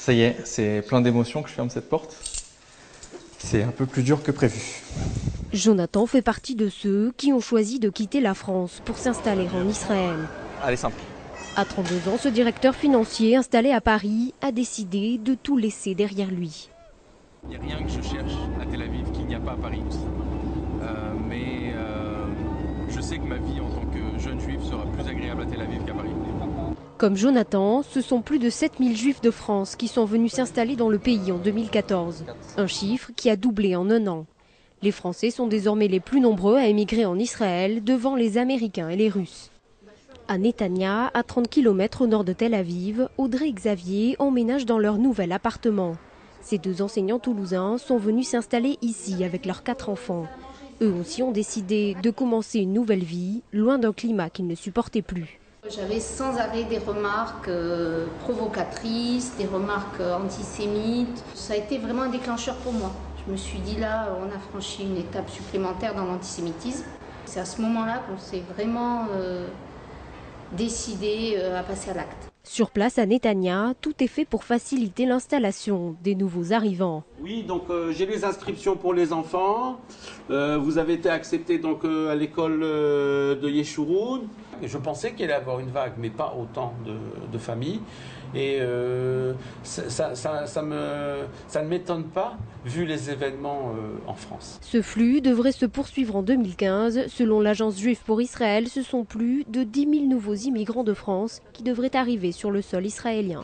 Ça y est, c'est plein d'émotions que je ferme cette porte. C'est un peu plus dur que prévu. Jonathan fait partie de ceux qui ont choisi de quitter la France pour s'installer en Israël. Allez, simple. À 32 ans, ce directeur financier installé à Paris a décidé de tout laisser derrière lui. Il n'y a rien que je cherche à Tel Aviv qu'il n'y a pas à Paris aussi. Mais je sais que ma vie en tant que jeune juif sera plus agréable à Tel Aviv qu'à Paris. Comme Jonathan, ce sont plus de 7000 juifs de France qui sont venus s'installer dans le pays en 2014. Un chiffre qui a doublé en un an. Les Français sont désormais les plus nombreux à émigrer en Israël devant les Américains et les Russes. À Netanya, à 30 km au nord de Tel Aviv, Audrey et Xavier emménagent dans leur nouvel appartement. Ces deux enseignants toulousains sont venus s'installer ici avec leurs 4 enfants. Eux aussi ont décidé de commencer une nouvelle vie, loin d'un climat qu'ils ne supportaient plus. J'avais sans arrêt des remarques provocatrices, des remarques antisémites. Ça a été vraiment un déclencheur pour moi. Je me suis dit là, on a franchi une étape supplémentaire dans l'antisémitisme. C'est à ce moment-là qu'on s'est vraiment décidé à passer à l'acte. Sur place à Netanya, tout est fait pour faciliter l'installation des nouveaux arrivants. Oui, donc j'ai les inscriptions pour les enfants. Vous avez été accepté donc à l'école de Yeshurun. Je pensais qu'il allait y avoir une vague, mais pas autant de familles. Et ça ne m'étonne pas, vu les événements en France. Ce flux devrait se poursuivre en 2015. Selon l'Agence juive pour Israël, ce sont plus de 10 000 nouveaux immigrants de France qui devraient arriver sur le sol israélien.